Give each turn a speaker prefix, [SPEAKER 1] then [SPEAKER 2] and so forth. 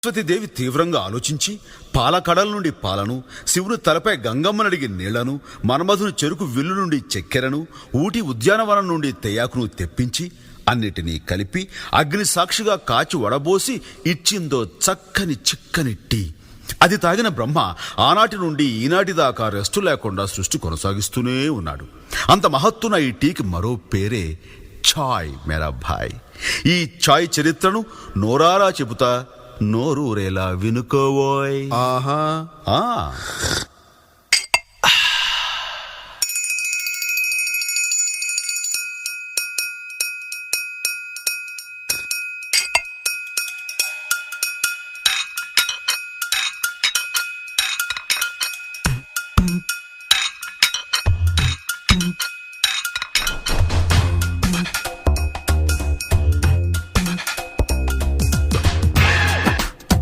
[SPEAKER 1] సరస్వతీదేవి తీవ్రంగా ఆలోచించి పాలకడల నుండి పాలను, శివుని తలపై గంగమ్మనడిగి నీళ్లను, మన్మధుని చెరుకు విల్లు నుండి చక్కెరను, ఊటి ఉద్యానవనం నుండి తెయాకును తెప్పించి అన్నిటినీ కలిపి అగ్ని సాక్షిగా కాచి వడబోసి ఇచ్చిందో చక్కని చిక్కని టీ. అది తాగిన బ్రహ్మ ఆనాటి నుండి ఈనాటి దాకా రెస్టు లేకుండా సృష్టి కొనసాగిస్తూనే ఉన్నాడు. అంత మహత్తున ఈ టీకి మరో పేరే ఛాయ్ మేరా భాయ్. ఈ ఛాయ్ చరిత్రను నోరారా చెబుతా, నోరూరేలా వినుకోవోయ్.
[SPEAKER 2] ఆహా.
[SPEAKER 1] ఆ